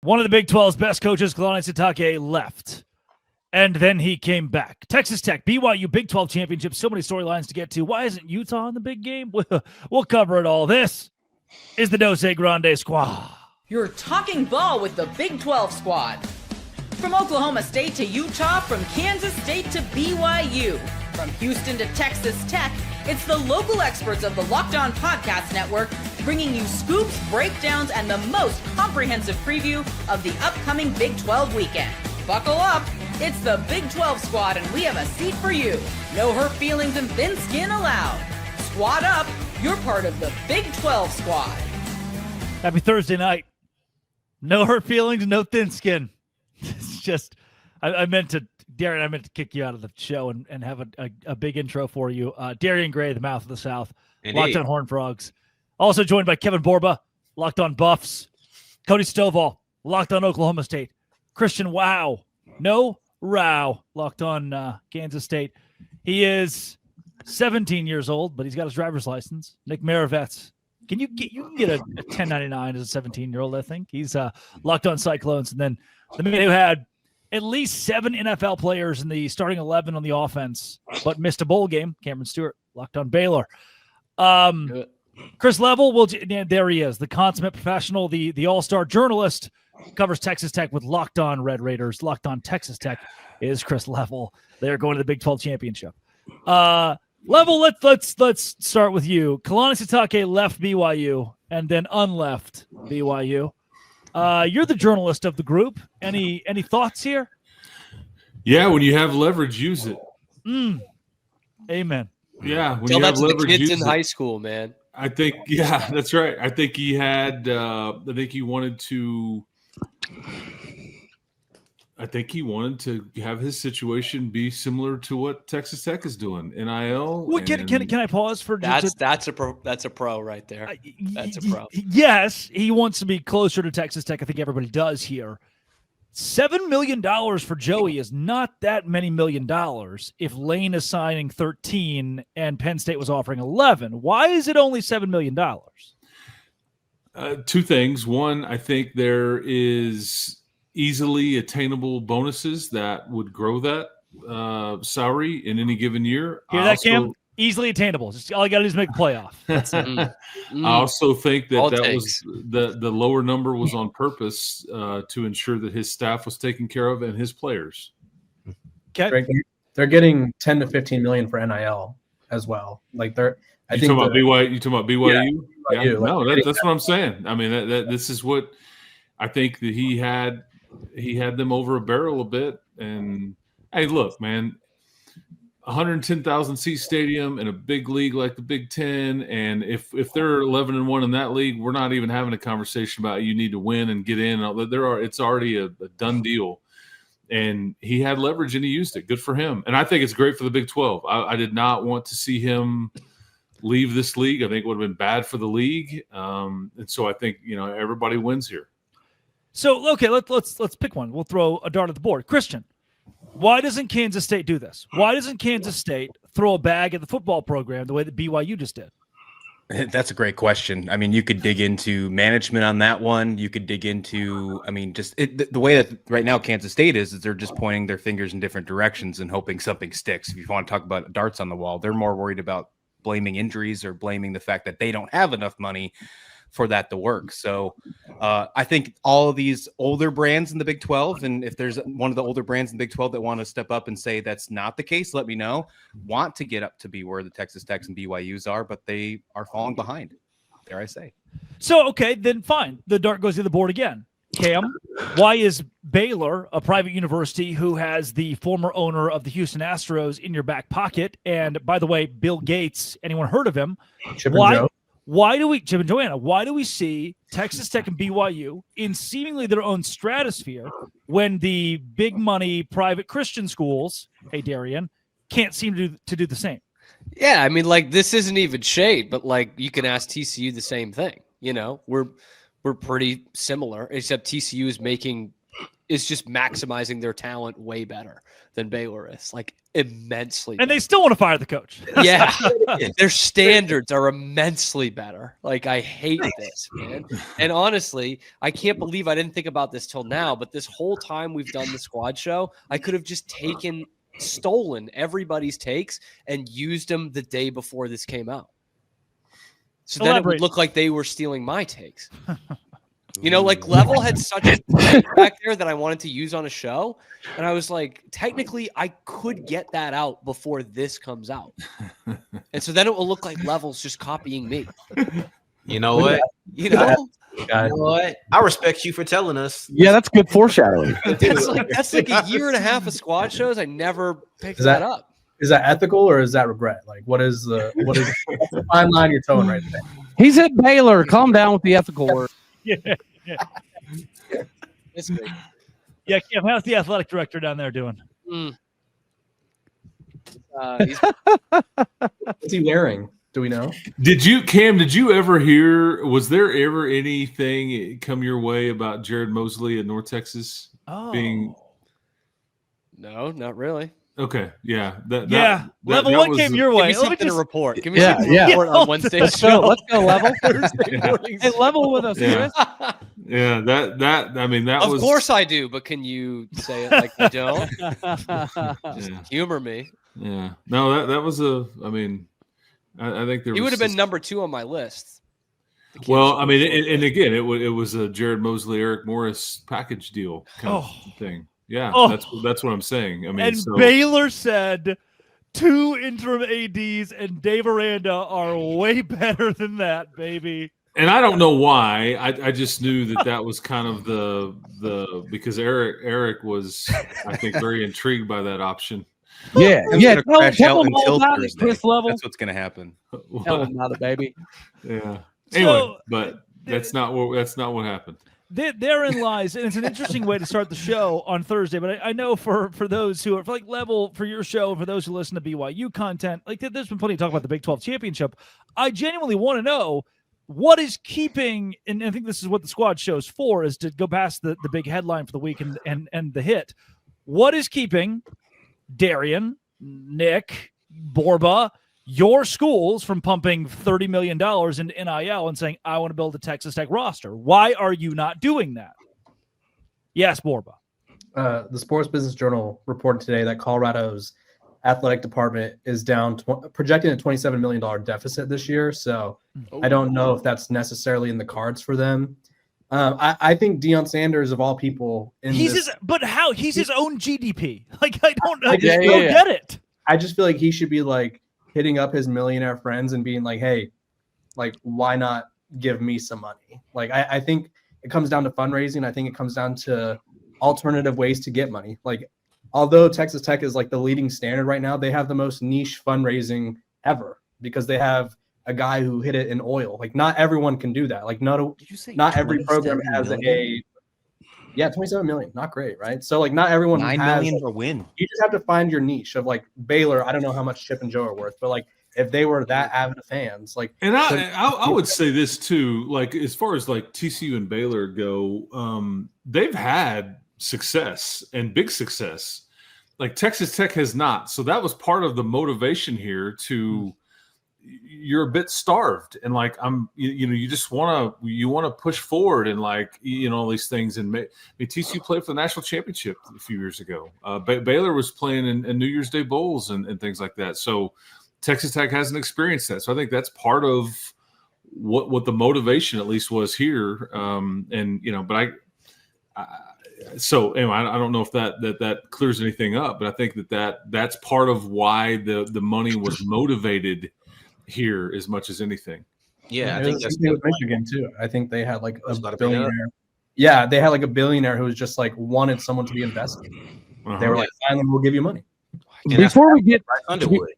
One of the Big 12's best coaches, Kalani Sitake, left. And then he came back. Texas Tech, BYU, Big 12 championship. So many storylines to get to. Why isn't Utah in the big game? We'll cover it all. This is the Dose Grande Squad. You're talking ball with the Big 12 squad. From Oklahoma State to Utah, from Kansas State to BYU, from Houston to Texas Tech, it's the local experts of the Locked On Podcast Network bringing you scoops, breakdowns, and the most comprehensive preview of the upcoming Big 12 weekend. Buckle up. It's the Big 12 squad, and we have a seat for you. No hurt feelings and thin skin allowed. Squad up. You're part of the Big 12 squad. Happy Thursday night. No hurt feelings, no thin skin. It's just, I meant to kick you out of the show and have a big intro for you. Darian Gray, the mouth of the South. Indeed. Locked on Horned Frogs. Also joined by Kevin Borba, Locked on Buffs. Cody Stovall, Locked on Oklahoma State. Christian Wow, no row, Locked on Kansas State. He is 17 years old, but he's got his driver's license. Nick Maravets. You can get a 1099 as a 17-year-old, I think. He's Locked on Cyclones. And then the man who had at least 7 NFL players in the starting 11 on the offense, but missed a bowl game, Cameron Stewart, Locked on Baylor. Chris Level, there he is, the consummate professional, the all-star journalist, covers Texas Tech with Locked on Red Raiders. Locked on Texas Tech is Chris Level. They're going to the Big 12 championship. Level, let's start with you. Kalani Sitake left BYU and then unleft BYU. You're the journalist of the group. Any thoughts here? Yeah, when you have leverage, use it. Amen. Yeah, when you have leverage, the kids in high school, man. I think, yeah, that's right. I think he had. I think he wanted to have his situation be similar to what Texas Tech is doing. NIL. Well, can I pause for that's a pro right there. That's a pro. Yes, he wants to be closer to Texas Tech. I think everybody does here. $7 million for Joey is not that many $1 million if Lane is signing 13 and Penn State was offering 11. Why is it only $7 million? Two things. One, I think there is easily attainable bonuses that would grow that salary in any given year. Hear that, Cam? Easily attainable. Just all you got to do is make the playoff. That's it. I also think that was the lower number was on purpose to ensure that his staff was taken care of and his players. Okay, they're getting 10 to 15 million for NIL as well. Like they're. You talking about BYU? Yeah, BYU. No, that's what I'm saying. I mean, this is what I think that he had them over a barrel a bit. And hey, look, man. 110,000 seat stadium in a big league like the Big Ten, and if they're 11-1 in that league, we're not even having a conversation about you need to win and get in. It's already a done deal, and he had leverage and he used it. Good for him, and I think it's great for the Big 12. I did not want to see him leave this league. I think it would have been bad for the league, and so I think everybody wins here. So okay, let's pick one. We'll throw a dart at the board. Christian. Why doesn't Kansas State do this? Why doesn't Kansas State throw a bag at the football program the way that BYU just did? That's a great question. I mean, you could dig into management on that one. You could dig into, the way that right now Kansas State is they're just pointing their fingers in different directions and hoping something sticks. If you want to talk about darts on the wall, they're more worried about blaming injuries or blaming the fact that they don't have enough money for that to work. So I think all of these older brands in the Big 12, and if there's one of the older brands in the Big 12 that want to step up and say that's not the case, let me know. Want to get up to be where the Texas Techs and BYUs are, but they are falling behind, dare I say. So, okay, then fine. The dart goes to the board again. Cam, why is Baylor, a private university who has the former owner of the Houston Astros in your back pocket, and by the way, Bill Gates, anyone heard of him? Why do we see Texas Tech and BYU in seemingly their own stratosphere when the big money private Christian schools, hey Darian, can't seem to do the same? Yeah, I mean, like, this isn't even shade, but like you can ask TCU the same thing. We're pretty similar, except TCU is making is just maximizing their talent way better than Baylor is, like immensely. And better. they still want to fire the coach. Yeah, their standards are immensely better. Like, I hate this, man. And honestly, I can't believe I didn't think about this till now, but this whole time we've done the squad show, I could have just stolen everybody's takes and used them the day before this came out. So then it would look like they were stealing my takes. You know, like Level had such a take back there that I wanted to use on a show. And I was like, technically, I could get that out before this comes out. And so then it will look like Level's just copying me. You know what? You know? You know what? I respect you for telling us. Yeah, that's good foreshadowing. That's like a year and a half of squad shows. I never picked that up. Is that ethical or is that regret? Like, what's the fine line you're towing right there? He's at Baylor. Calm down with the ethical word. Yeah. It's great. Yeah, Kim, how's the athletic director down there doing? What's he wearing? Do we know? Did you ever hear, was there ever anything come your way about Jared Mosley at North Texas being? No, not really. Okay, yeah. Level one came your way. Give me something to report. Give me Yeah, something to report on Wednesday. Let's go, Level. Yeah. Hey, Level with us, Chris. Yeah, that Of was. course I do, but can you say it like you don't? Just humor me. Yeah, no, that was I think there. He would have been number 2 on my list. Well, and again, it was a Jared Mosley, Eric Morris package deal kind of thing. Yeah, that's what I'm saying. And Baylor said 2 interim ADs and Dave Aranda are way better than that, baby. And I don't know why. I just knew that was kind of the because Eric was, I think, very intrigued by that option. Yeah. Tell him him all about it, Chris Level. That's what's going to happen. Tell him about it, baby. Yeah. Anyway, but that's not what happened. Therein lies, and it's an interesting way to start the show on Thursday. But I know for those who are Level, for your show, for those who listen to BYU content, like there's been plenty of talk about the Big 12 championship. I genuinely want to know what is keeping, and I think this is what the squad show's for, is to go past the big headline for the week and the hit. What is keeping Darian, Nick, Borba, your schools from pumping $30 million into NIL and saying, I want to build a Texas Tech roster? Why are you not doing that? Yes, Borba. The Sports Business Journal reported today that Colorado's athletic department is down, projecting a $27 million deficit this year. So I don't know if that's necessarily in the cards for them. I think Deion Sanders, of all people, he's his own GDP. Like, I don't get it. I just feel like he should be like hitting up his millionaire friends and being like, hey, like, why not give me some money? Like, I think it comes down to fundraising. I think it comes down to alternative ways to get money. Like, although Texas Tech is like the leading standard right now, they have the most niche fundraising ever because they have a guy who hit it in oil. Like, not everyone can do that. Like, not every program has $27 million. Not great, right? So like, not everyone $9 million for win. You just have to find your niche of like Baylor. I don't know how much Chip and Joe are worth, but like if they were that avid of fans, like. And I would say this too, like as far as like TCU and Baylor go, they've had success and big success. Like Texas Tech has not. So that was part of the motivation here to. You're a bit starved and like you just want to push forward and like all these things. And TCU played for the national championship a few years ago. Baylor was playing in New Year's Day bowls and things like that. So Texas Tech hasn't experienced that. So I think that's part of what the motivation at least was here. But so anyway, I don't know if that clears anything up, but I think that's part of why the money was motivated here as much as anything. Yeah, I think that's with Michigan too. I think they had like a billionaire. Yeah, they had like a billionaire who was just like wanted someone to be invested. They were like, "Finally, we'll give you money." Before we get Underwood,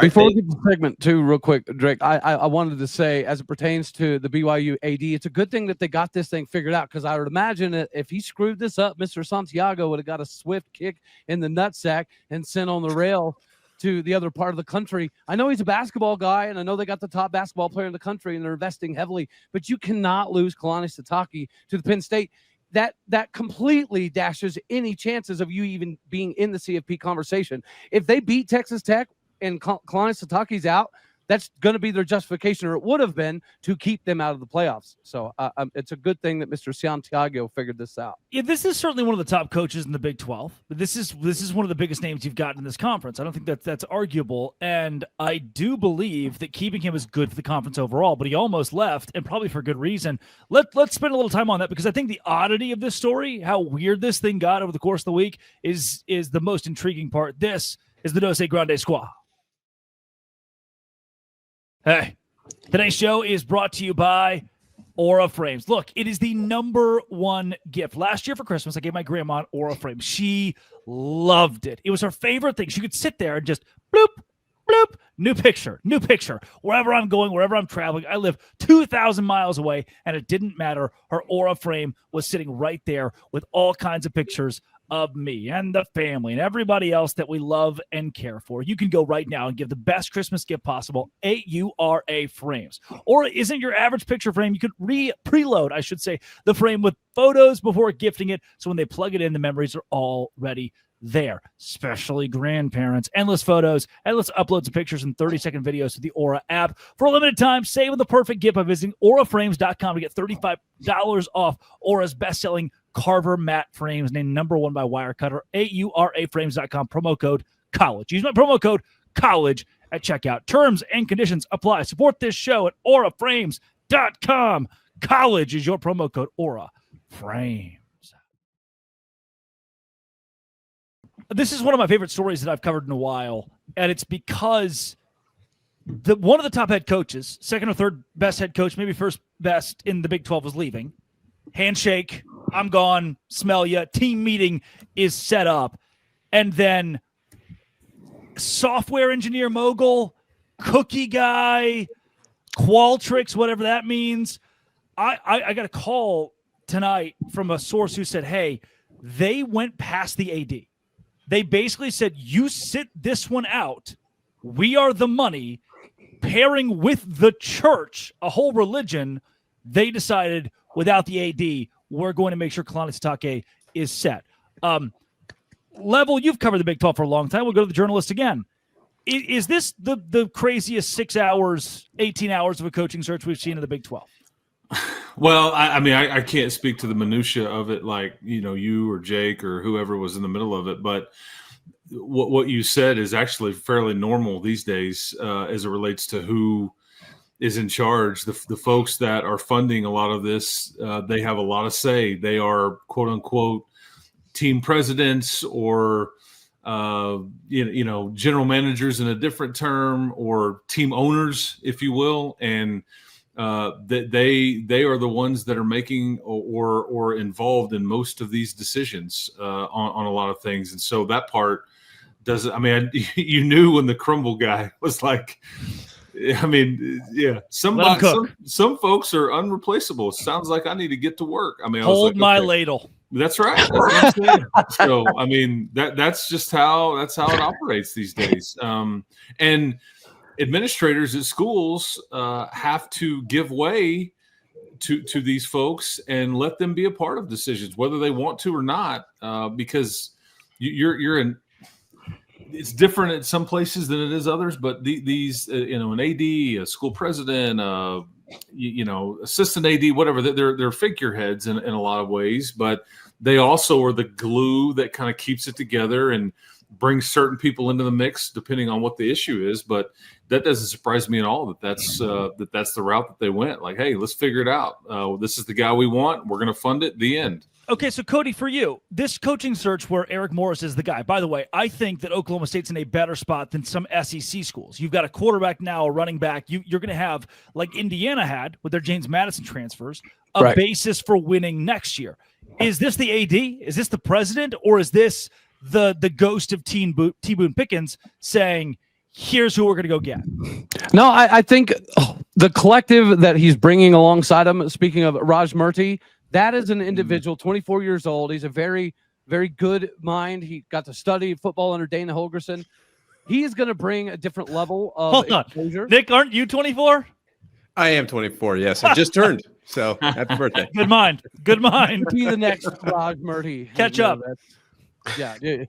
before we get to segment 2, real quick, Drake, I wanted to say, as it pertains to the BYU AD, it's a good thing that they got this thing figured out, because I would imagine that if he screwed this up, Mr. Santiago would have got a swift kick in the nutsack and sent on the rail to the other part of the country. I know he's a basketball guy, and I know they got the top basketball player in the country, and they're investing heavily, but you cannot lose Kalani Sitake to the Penn State. that completely dashes any chances of you even being in the CFP conversation. If they beat Texas Tech and Kalani Sitake's out, that's going to be their justification, or it would have been, to keep them out of the playoffs. So it's a good thing that Mr. Santiago figured this out. Yeah, this is certainly one of the top coaches in the Big 12. But this is one of the biggest names you've got in this conference. I don't think that's arguable, and I do believe that keeping him is good for the conference overall. But he almost left, and probably for good reason. Let's spend a little time on that, because I think the oddity of this story, how weird this thing got over the course of the week, is the most intriguing part. This is the Dos Grande Squad. Hey, today's show is brought to you by Aura Frames. Look, it is the #1 gift. Last year for Christmas, I gave my grandma an Aura frame. She loved it. It was her favorite thing. She could sit there and just bloop, bloop, new picture. Wherever I'm going, wherever I'm traveling, I live 2,000 miles away, and it didn't matter. Her Aura frame was sitting right there with all kinds of pictures of me and the family and everybody else that we love and care for. You can go right now and give the best Christmas gift possible, Aura Frames. Aura isn't your average picture frame. You could preload, I should say, the frame with photos before gifting it, so when they plug it in, the memories are already there, especially grandparents. Endless photos, endless uploads of pictures, and 30-second videos to the Aura app. For a limited time, save on the perfect gift by visiting auraframes.com to get $35 off Aura's best-selling Carver matte frames, named #1 by Wirecutter. auraframes.com, promo code college. Use my promo code college at checkout. Terms and conditions apply. Support this show at auraframes.com. College is your promo code, Aura Frames. This is one of my favorite stories that I've covered in a while, and it's because one of the top head coaches, second or third best head coach, maybe first best in the Big 12, was leaving. Handshake, I'm gone, smell ya, team meeting is set up. And then software engineer mogul, cookie guy, Qualtrics, whatever that means. I got a call tonight from a source who said, hey, they went past the AD. They basically said, you sit this one out. We are the money. Pairing with the church, a whole religion, they decided without the AD, we're going to make sure Kalani Sitake is set. Level, you've covered the Big 12 for a long time. We'll go to the journalist again. Is this the craziest 6 hours, 18 hours of a coaching search we've seen in the Big 12? Well, I mean, I can't speak to the minutia of it like, you or Jake or whoever was in the middle of it. But what you said is actually fairly normal these days as it relates to who is in charge. The folks that are funding a lot of this, they have a lot of say. They are, quote unquote, team presidents or general managers in a different term, or team owners, if you will, and that they are the ones that are making or involved in most of these decisions on a lot of things. And so that part doesn't. I mean, you knew when the crumble guy was like. I mean, yeah. Some folks are unreplaceable. Sounds like I need to get to work. I mean, hold my ladle. That's right. That's what I'm saying. So, I mean, that's just how it operates these days. And administrators at schools have to give way to these folks and let them be a part of decisions, whether they want to or not, because you're in. It's different at some places than it is others, but these, an AD, a school president, assistant AD, whatever, they're figureheads in a lot of ways, but they also are the glue that kind of keeps it together and brings certain people into the mix depending on what the issue is. But that doesn't surprise me at all that's the route that they went. Like, hey, let's figure it out. This is the guy we want. We're going to fund it. The end. Okay, so Cody, for you, this coaching search where Eric Morris is the guy. By the way, I think that Oklahoma State's in a better spot than some SEC schools. You've got a quarterback now, a running back. You're going to have, like Indiana had with their James Madison transfers, a basis for winning next year. Is this the AD? Is this the president? Or is this the ghost of T. Boone Pickens saying, here's who we're going to go get? No, I think the collective that he's bringing alongside him, speaking of Raj Murthy, that is an individual, 24 years old. He's a very, very good mind. He got to study football under Dana Holgorsen. He is going to bring a different level of exposure. Nick, aren't you 24? I am 24, yes. I just turned. So happy birthday. Good mind. Good mind. Be the next Raj Murti. Catch up. Yeah.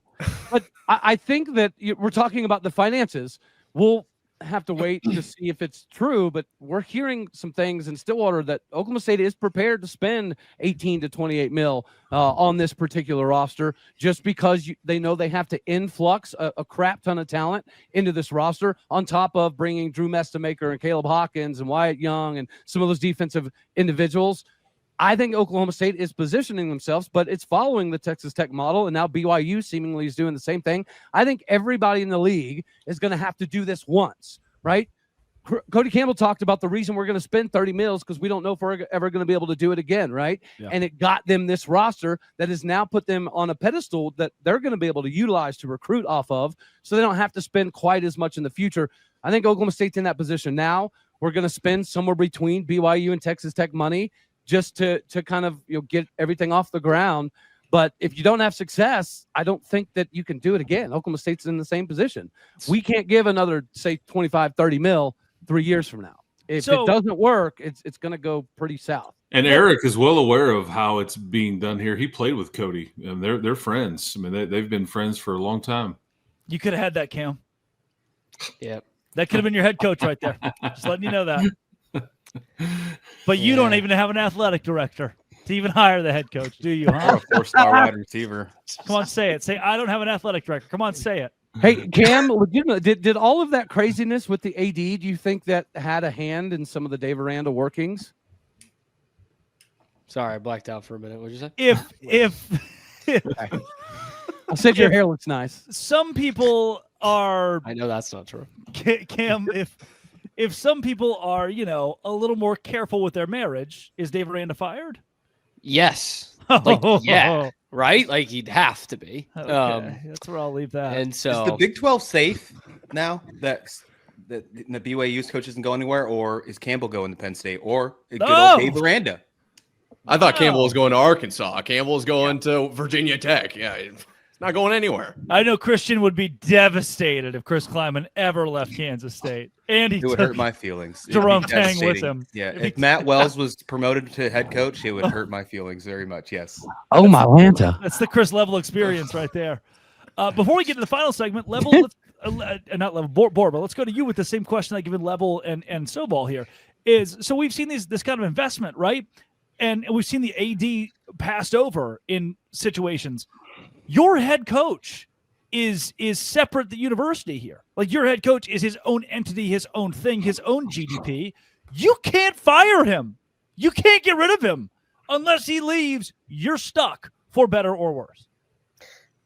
But I think that we're talking about the finances. We'll have to wait to see if it's true, but we're hearing some things in Stillwater that Oklahoma State is prepared to spend 18 to 28 mil on this particular roster, just because they know they have to influx a crap ton of talent into this roster, on top of bringing Drew Mestamaker and Caleb Hawkins and Wyatt Young and some of those defensive individuals. I think Oklahoma State is positioning themselves, but it's following the Texas Tech model, and now BYU seemingly is doing the same thing. I think everybody in the league is going to have to do this once, right? Cody Campbell talked about the reason we're going to spend 30 mils because we don't know if we're ever going to be able to do it again, right? Yeah. And it got them this roster that has now put them on a pedestal that they're going to be able to utilize to recruit off of, so they don't have to spend quite as much in the future. I think Oklahoma State's in that position now. We're going to spend somewhere between BYU and Texas Tech money just to kind of get everything off the ground. But if you don't have success, I don't think that you can do it again. Oklahoma State's in the same position. We can't give another, say, 25, 30 mil 3 years from now. If it doesn't work, it's going to go pretty south. And Eric is well aware of how it's being done here. He played with Cody, and they're friends. I mean, they've been friends for a long time. You could have had that, Cam. Yep. That could have been your head coach right there. Just letting you know that. But you don't even have an athletic director to even hire the head coach, do you? Huh? Or a 4-star wide receiver. Come on, say it. Say, I don't have an athletic director. Come on, say it. Hey, Cam, did all of that craziness with the AD, do you think that had a hand in some of the Dave Aranda workings? Sorry, I blacked out for a minute. What did you say? If I said your hair looks nice. Some people are. I know that's not true. Cam, if some people are, a little more careful with their marriage, is Dave Aranda fired? Yes. Yeah. Right? Like he'd have to be. Okay. That's where I'll leave that. And so is the Big 12 safe now that the BYU's coach isn't going anywhere, or is Campbell going to Penn State, or good old Dave Aranda? I thought Campbell was going to Arkansas. Campbell's going to Virginia Tech. Yeah, it's not going anywhere. I know Christian would be devastated if Chris Kleiman ever left Kansas State. And it would hurt my feelings. Jerome Tang with him. Yeah, if Matt Wells was promoted to head coach, it would hurt my feelings very much. Yes. Oh, my Lanta. That's the Chris level experience right there. Before we get to the final segment, Level, not Level, Borba, let's go to you with the same question I given Level and Sobal here. So we've seen this kind of investment, right? And we've seen the AD passed over in situations. Your head coach is separate the university here. Like, your head coach is his own entity, his own thing, his own GDP. You can't fire him. You can't get rid of him. Unless he leaves, you're stuck for better or worse.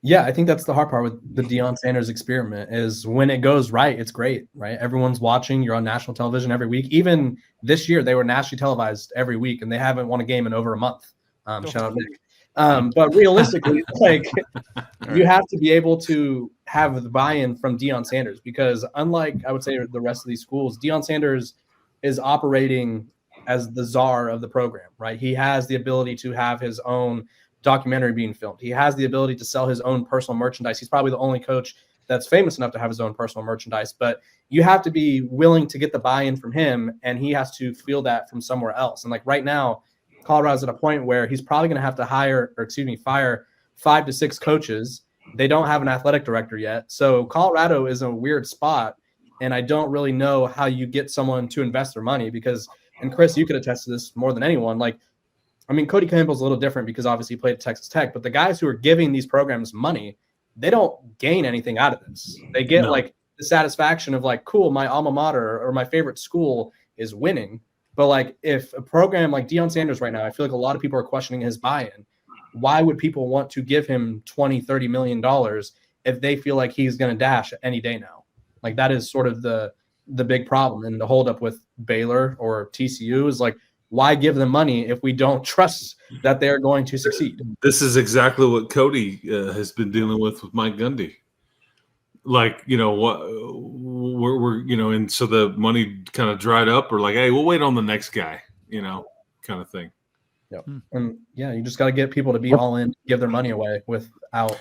Yeah, I think that's the hard part with the Deion Sanders experiment is when it goes right, it's great, right? Everyone's watching. You're on national television every week. Even this year, they were nationally televised every week, and they haven't won a game in over a month. Shout out Nick. But realistically, you have to be able to have the buy-in from Deion Sanders, because unlike, I would say, the rest of these schools, Deion Sanders is operating as the czar of the program, right? He has the ability to have his own documentary being filmed. He has the ability to sell his own personal merchandise. He's probably the only coach that's famous enough to have his own personal merchandise, but you have to be willing to get the buy-in from him, and he has to feel that from somewhere else. And like right now, Colorado's at a point where he's probably going to have to fire 5 to 6 coaches. They don't have an athletic director yet. So Colorado is in a weird spot, and I don't really know how you get someone to invest their money because, and Chris, you could attest to this more than anyone. Like, I mean, Cody Campbell's a little different because obviously he played at Texas Tech, but the guys who are giving these programs money, they don't gain anything out of this. They get like the satisfaction of like, cool, my alma mater or my favorite school is winning. But like if a program like Deion Sanders right now, I feel like a lot of people are questioning his buy-in. Why would people want to give him $20-30 million if they feel like he's going to dash any day now? Like that is sort of the big problem. And the holdup with Baylor or TCU is like, why give them money if we don't trust that they're going to succeed? This is exactly what Cody has been dealing with Mike Gundy. Like, and so the money kind of dried up, or like, hey, we'll wait on the next guy, kind of thing. Yep. And yeah, you just got to get people to be all in, give their money away without.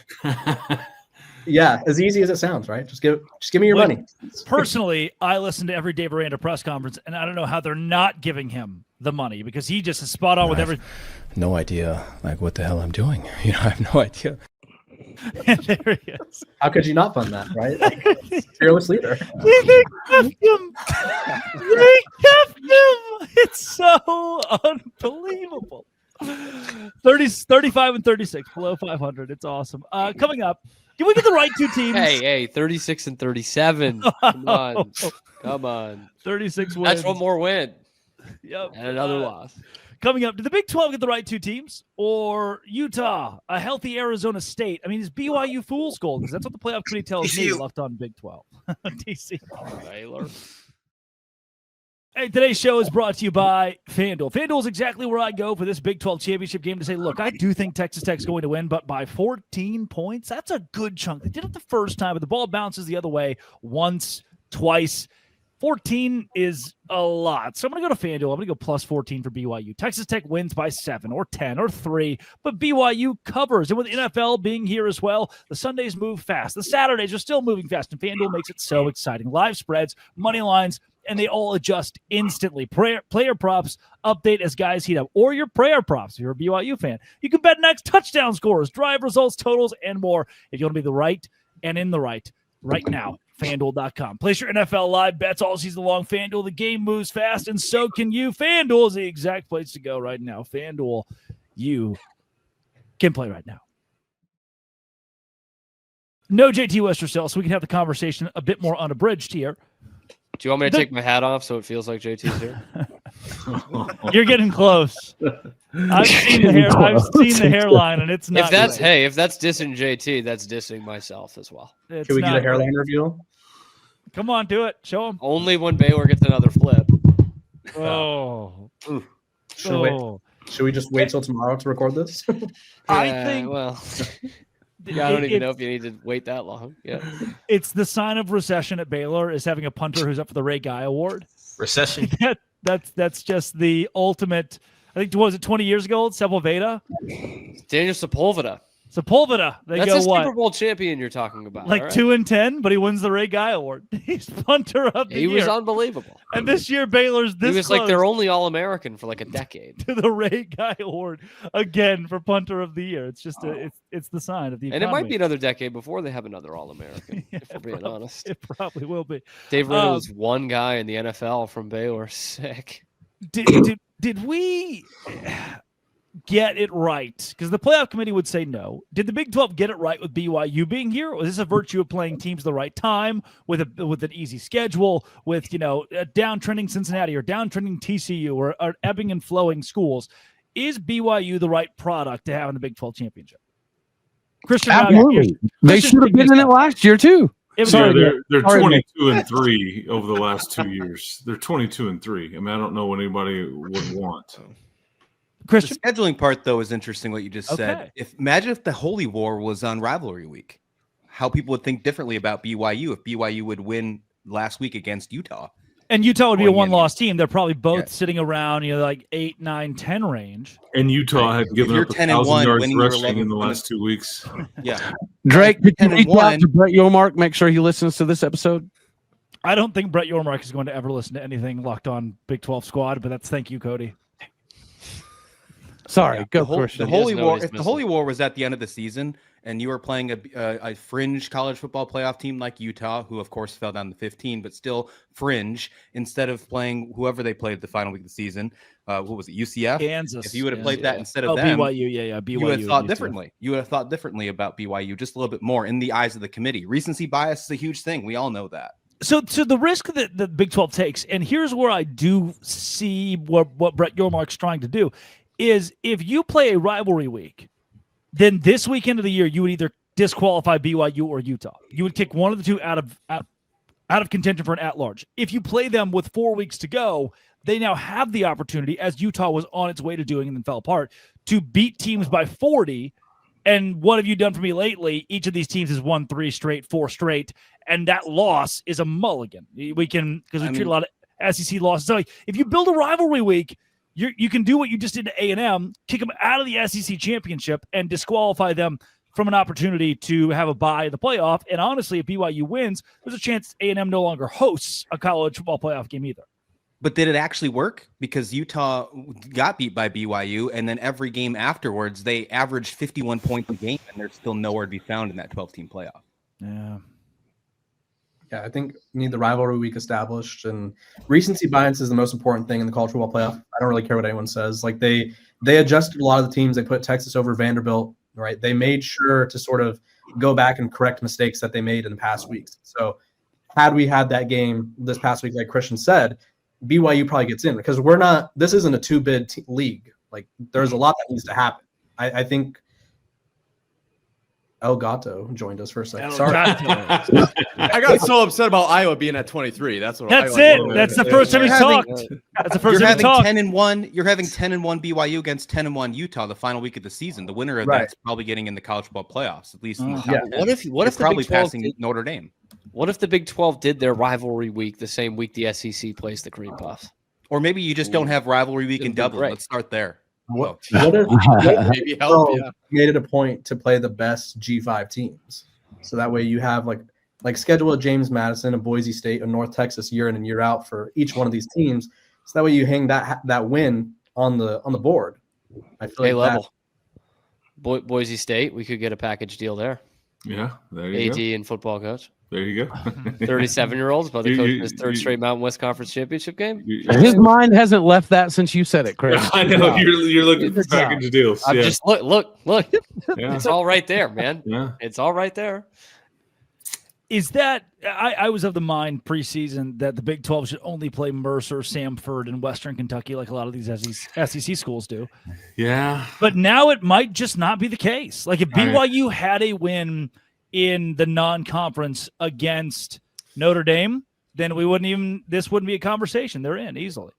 Yeah, as easy as it sounds, right? Just give me your money. Personally, I listen to every Dave Aranda press conference, and I don't know how they're not giving him the money because he just is spot on with everything. No idea, like what the hell I'm doing. I have no idea. And there he is. How could you not fund that, right? Like, fearless leader. They kept him. They kept him. It's so unbelievable. 35 and 36, below 500. It's awesome. Coming up, did we get the right two teams? Hey, 36 and 37. Come on. 36 wins. That's one more win. Yep. And another loss. Coming up, did the Big 12 get the right two teams? Or Utah, a healthy Arizona State? I mean, is BYU fool's gold? Because that's what the playoff committee tells me left on Big 12. TC. Baylor. Hey, today's show is brought to you by FanDuel. FanDuel is exactly where I go for this Big 12 championship game to say, look, I do think Texas Tech's going to win, but by 14 points, that's a good chunk. They did it the first time, but the ball bounces the other way once, twice. 14 is a lot. So I'm going to go to FanDuel. I'm going to go plus 14 for BYU. Texas Tech wins by 7 or 10 or 3, but BYU covers. And with NFL being here as well, the Sundays move fast. The Saturdays are still moving fast, and FanDuel makes it so exciting. Live spreads, money lines, and they all adjust instantly. Player props update as guys heat up, or your prayer props if you're a BYU fan. You can bet next touchdown scores, drive results, totals, and more if you want to be the right and in the right now. FanDuel.com. Place your NFL live bets all season long. FanDuel, the game moves fast, and so can you. FanDuel is the exact place to go right now. FanDuel, you can play right now. No JT Westercell, so we can have the conversation a bit more unabridged here. Do you want me to take my hat off so it feels like JT's here? You're getting close. I've seen the hairline, and it's not. If that's dissing JT, that's dissing myself as well. It's Can we get a not hairline great. review? Come on, do it. Show him. Only when Baylor gets another flip. Oh. Should we just wait till tomorrow to record this? I think. Well, yeah, I don't even know if you need to wait that long. Yeah, it's the sign of recession at Baylor is having a punter who's up for the Ray Guy Award. Recession. That's just the ultimate. I think was it 20 years ago? Sepulveda. Daniel Sepulveda. They That's go a what? Super Bowl champion you're talking about. Like right? 2-10, but he wins the Ray Guy Award. He's punter of the year. He was unbelievable. And this year Baylor's this He was close like their only All-American for like a decade. to the Ray Guy Award again for punter of the year. It's just it's the sign of the economy. And it might be another decade before they have another All-American. Yeah, if we're being honest, it probably will be. Dave Riddle was one guy in the NFL from Baylor. Sick. Did we get it right? Because the playoff committee would say no. Did the Big 12 get it right with BYU being here? Or is this a virtue of playing teams the right time with an easy schedule, with a downtrending Cincinnati or downtrending TCU or ebbing and flowing schools? Is BYU the right product to have in the Big 12 championship? Christian, absolutely. They should have been in it last year too. They're 22-3 over the last 2 years. They're 22-3. I mean, I don't know what anybody would want. Christian? The scheduling part, though, is interesting. What you just said. Imagine if the Holy War was on rivalry week, how people would think differently about BYU if BYU would win last week against Utah. And Utah would be a one-loss team. They're probably both sitting around, like 8, 9, 10 range. And Utah had given up 1,000 yards rushing in the last 2 weeks. Yeah. Drake, did you reach out to Brett Yormark? Make sure he listens to this episode. I don't think Brett Yormark is going to ever listen to anything Locked On Big 12 Squad, but thank you, Cody. Sorry, go the Holy War. If the Holy War was at the end of the season and you were playing a fringe college football playoff team like Utah, who of course fell down to 15, but still fringe, instead of playing whoever they played the final week of the season, what was it, UCF? Kansas. If you would have played that instead of them, BYU, BYU. You would have thought differently. You would have thought differently about BYU just a little bit more in the eyes of the committee. Recency bias is a huge thing. We all know that. So the risk that the Big 12 takes, and here's where I do see what Brett Yormark's trying to do, is if you play a rivalry week, then this weekend of the year, you would either disqualify BYU or Utah. You would kick one of the two out of contention for an at-large. If you play them with 4 weeks to go, they now have the opportunity, as Utah was on its way to doing and then fell apart, to beat teams by 40. And what have you done for me lately? Each of these teams has won 3 straight, 4 straight, and that loss is a mulligan. We can, because we treat a lot of SEC losses. So if you build a rivalry week, you can do what you just did to A&M, kick them out of the SEC championship and disqualify them from an opportunity to have a bye in the playoff. And honestly, if BYU wins, there's a chance A&M no longer hosts a college football playoff game either. But did it actually work? Because Utah got beat by BYU, and then every game afterwards, they averaged 51 points a game, and they're still nowhere to be found in that 12-team playoff. Yeah. Yeah, I think you need the rivalry week established, and recency bias is the most important thing in the college football playoff. I don't really care what anyone says. Like they adjusted a lot of the teams. They put Texas over Vanderbilt, right? They made sure to sort of go back and correct mistakes that they made in the past weeks. So had we had that game this past week, like Christian said, BYU probably gets in because this isn't a two-bid league. Like there's a lot that needs to happen. I think El Gato joined us for a second. Sorry. I got so upset about Iowa being at 23. That's it. That's the first time he talked. That's the first time he talked. 10-1. You're having 10-1 BYU against 10-1 Utah the final week of the season. The winner of that's probably getting in the college football playoffs, at least. What if the probably Big 12 passing Notre Dame? What if the Big 12 did their rivalry week the same week the SEC plays the Cream Puffs? Or maybe you just don't have rivalry week in Dublin. Right. Let's start there. What if Maybe help, made it a point to play the best G5 teams? So that way you have like schedule a James Madison, a Boise State, a North Texas year in and year out for each one of these teams. So that way you hang that win on the board. I feel like level. Boise State, we could get a package deal there. Yeah, there you AD go. and football coach. There you go. 37-year-olds, about to coach his third straight Mountain West Conference championship game. His mind hasn't left that since you said it, Chris. Yeah, I know you're looking for package deals. I'm Yeah. just look. Yeah. It's all right there, man. Yeah. It's all right there. Is that I was of the mind preseason that the Big 12 should only play Mercer, Samford, and Western Kentucky like a lot of these SEC schools do. Yeah. But now it might just not be the case. Like if BYU had a win in the non-conference against Notre Dame, then this wouldn't be a conversation. They're in easily.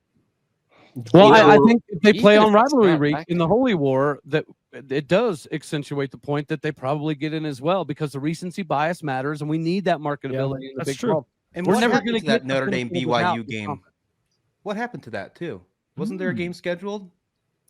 Well, I think if they play on rivalry week in the Holy War, that it does accentuate the point that they probably get in as well because the recency bias matters, and we need that marketability in the Big 12. And we're what never happened going to that Notre Dame BYU game? What happened to that too? Wasn't there a game scheduled?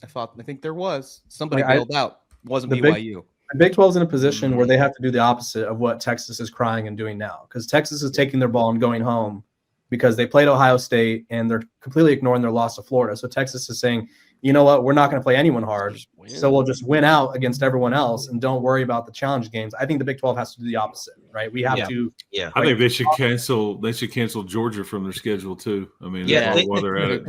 I think there was. Somebody bailed out. Wasn't BYU. The Big 12 is in a position where they have to do the opposite of what Texas is crying and doing now, because Texas is taking their ball and going home because they played Ohio State and they're completely ignoring their loss to Florida. So Texas is saying, you know what, we're not going to play anyone hard, so we'll just win out against everyone else and don't worry about the challenge games. I think the Big 12 has to do the opposite, right? We have to. Yeah, I think they should cancel. They should cancel Georgia from their schedule too. I mean, while they're at it,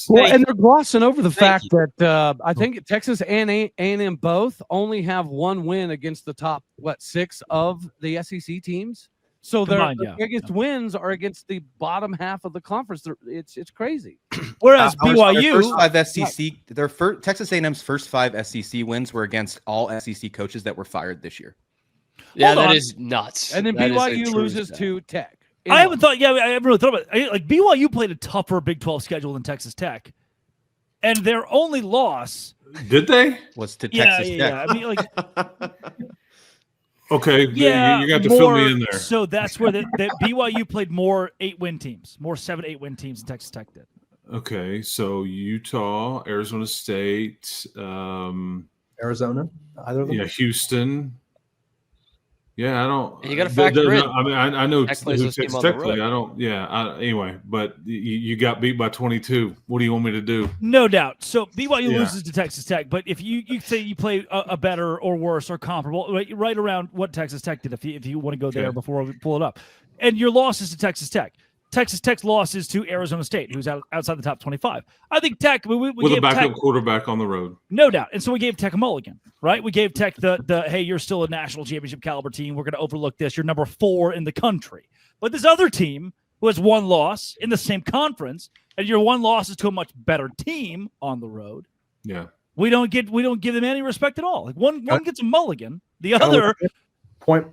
well, and they're glossing over the fact that I think Texas and A&M both only have one win against the top 6 of the SEC teams. So their biggest wins are against the bottom half of the conference. It's crazy. Whereas BYU, Texas A&M's first 5 SEC wins were against all SEC coaches that were fired this year. Yeah, that is nuts. And then BYU loses to Tech. I haven't thought. Yeah, I haven't really thought about it. Like BYU played a tougher Big 12 schedule than Texas Tech, and their only loss did they was to Texas Tech. Yeah, I mean, like. Okay, yeah, you got to fill me in there. So that's where that BYU played more 8-win teams, more 7-8-win teams than Texas Tech did. Okay, so Utah, Arizona State, Arizona, either of them. Yeah, Houston. Yeah, I don't. You got to factor in. I mean, I know who Texas Tech played. I don't. Yeah. Anyway, but you got beat by 22. What do you want me to do? No doubt. So BYU loses to Texas Tech, but if you say you play a better or worse or comparable, right around what Texas Tech did, if you want to go there before we pull it up, and your losses to Texas Tech. Texas Tech's losses to Arizona State, who's outside the top 25. I think Tech we with gave a backup Tech, quarterback on the road, no doubt. And so we gave Tech a mulligan, right? We gave Tech the hey, you're still a national championship caliber team. We're going to overlook this. You're number 4 in the country. But this other team who has one loss in the same conference, and your one loss is to a much better team on the road. Yeah, we don't give them any respect at all. Like one gets a mulligan, the other.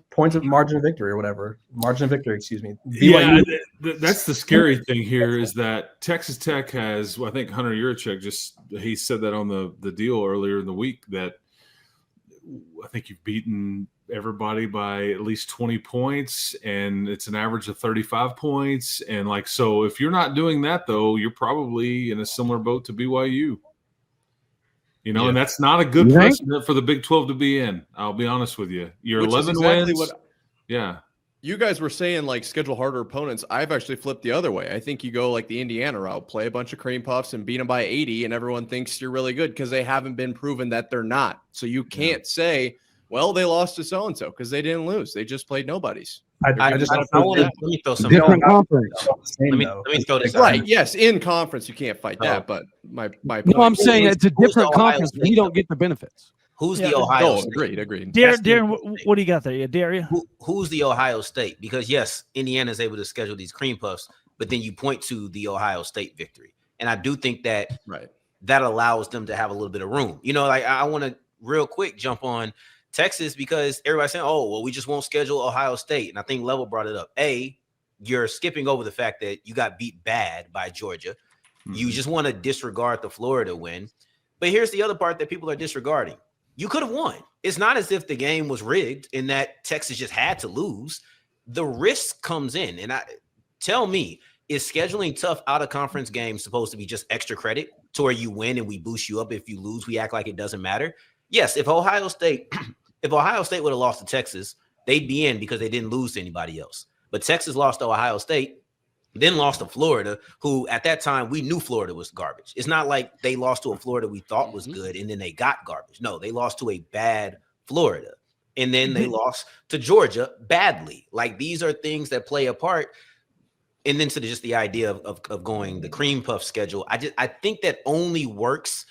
Points of margin of victory or whatever. Margin of victory, excuse me. BYU. Yeah, that's the scary thing here is that Texas Tech has, I think Hunter Yurachek he said that on the deal earlier in the week that I think you've beaten everybody by at least 20 points and it's an average of 35 points. And so if you're not doing that though, you're probably in a similar boat to BYU. You know, Yeah. and that's not a good You think? precedent for the Big 12 to be in. I'll be honest with you. Your Which is 11 exactly wins. what Yeah. you guys were saying, like schedule harder opponents. I've actually flipped the other way. I think you go like the Indiana route, play a bunch of cream puffs and beat them by 80, and everyone thinks you're really good because they haven't been proven that they're not. So you can't say, well, they lost to so and so because they didn't lose. They just played nobodies. I just don't I want to think let me throw some. Different conference. they're the same, Let me though. throw this. Right? out. Yes, in conference you can't fight Oh. that. But my point. No, I'm saying Who's- it's a who's different the Ohio conference. State, We don't though? get the benefits. Who's Yeah. the Ohio Oh, State? agreed. Darren, what do you got there? Yeah, Darren. Who's the Ohio State? Because yes, Indiana is able to schedule these cream puffs, but then you point to the Ohio State victory, and I do think that Right. that allows them to have a little bit of room. You know, like I want to real quick jump on Texas because everybody's saying, "Oh, well, we just won't schedule Ohio State," and I think Level brought it up. You're skipping over the fact that you got beat bad by Georgia. You just want to disregard the Florida win. But here's the other part that people are disregarding. You could have won. It's not as if the game was rigged in that Texas just had to lose. The risk comes in. And tell me, is scheduling tough out of conference games supposed to be just extra credit to where you win and we boost you up? If you lose, we act like it doesn't matter. Yes, if Ohio State would have lost to Texas, they'd be in because they didn't lose to anybody else. But Texas lost to Ohio State, then lost to Florida, who at that time we knew Florida was garbage. It's not like they lost to a Florida we thought was good and then they got garbage. No, they lost to a bad Florida. And then they lost to Georgia badly. Like these are things that play a part. And then to just the idea of going the cream puff schedule, I think that only works.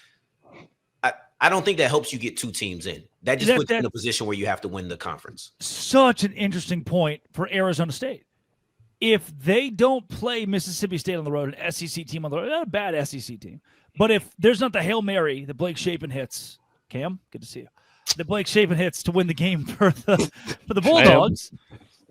I don't think that helps you get two teams in. That just puts you in a position where you have to win the conference. Such an interesting point for Arizona State. If they don't play Mississippi State on the road, an SEC team on the road, not a bad SEC team, but if there's not the Hail Mary that Blake Shapen hits, Cam, good to see you, that Blake Shapen hits to win the game for the Bulldogs,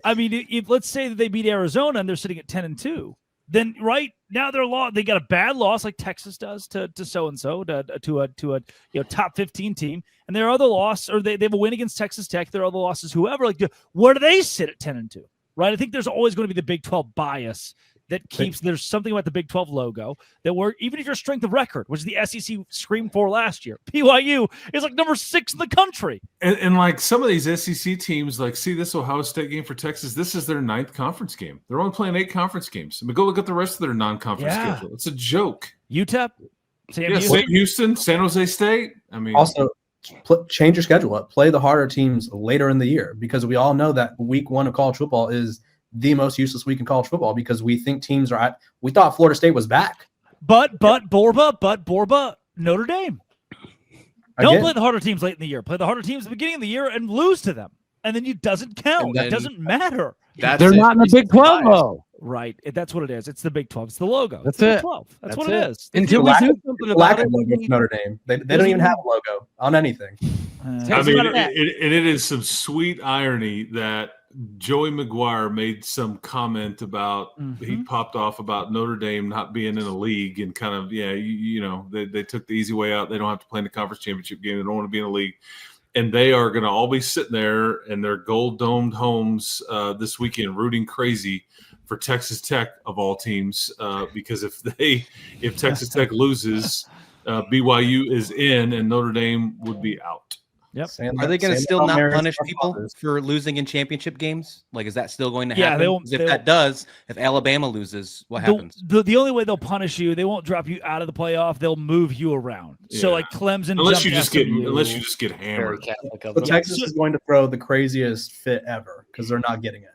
I mean, if let's say that they beat Arizona and they're sitting at 10-2, then right now they got a bad loss like Texas does to so-and-so, to a top 15 team, and their other loss, or they have a win against Texas Tech, their other losses, whoever, like where do they sit at 10-2? Right, I think there's always going to be the Big 12 bias that keeps. There's something about the Big 12 logo that even if your strength of record, which the SEC screamed for last year, BYU is like number 6 in the country. And like some of these SEC teams, like see this Ohio State game for Texas, this is their 9th conference game. They're only playing 8 conference games. I mean, go look at the rest of their non-conference schedule. It's a joke. UTEP, St. Houston, San Jose State. I mean, Also, change your schedule up. Play the harder teams later in the year because we all know that week 1 of college football is the most useless week in college football because we think teams are we thought Florida State was back. But Borba, Notre Dame. Don't play the harder teams late in the year. Play the harder teams at the beginning of the year and lose to them. And then it doesn't count. It doesn't matter. They're not in the Big 12, though. Right. That's what it is. It's the Big 12. It's the logo. That's the it. Big 12. That's what it is. Until we do something about it. Logo for Notre Dame. They don't even have a logo on anything. I mean, it is some sweet irony that Joey McGuire made some comment about he popped off about Notre Dame not being in a league and kind of they took the easy way out. They don't have to play in the conference championship game. They don't want to be in a league, and they are going to all be sitting there in their gold domed homes this weekend rooting crazy for Texas Tech of all teams because if Texas Tech loses, BYU is in and Notre Dame would be out. Yep. Are they going to still not punish people for losing in championship games? Like, is that still going to happen? Yeah, they won't. If Alabama loses, what happens? The only way they'll punish you, they won't drop you out of the playoff. They'll move you around. Yeah. So like Clemson, unless you just get hammered. So Texas is going to throw the craziest fit ever because they're not getting it.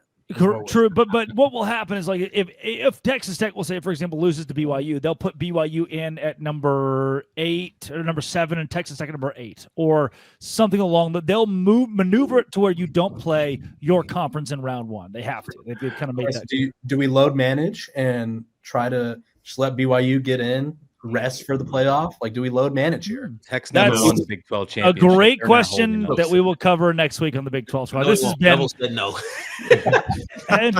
True, but what will happen is like if Texas Tech will say, for example, loses to BYU, they'll put BYU in at number 8 or number 7 and Texas Tech at number 8 or something along that. They'll maneuver it to where you don't play your conference in round 1. They have to. They've kind of made that. Do we load manage and try to just let BYU get in? Rest for the playoff? Like, do we load manage here? Tech's never won the Big 12 championship. A great question that we will cover next week on the Big 12 squad. This has been no. And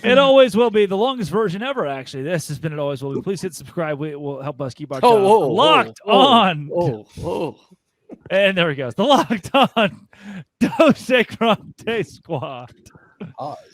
it always will be the longest version ever. Actually, this has been it always will be. Please hit subscribe. It will help us keep our locked on. And there he goes. The locked on Dose Grande squad.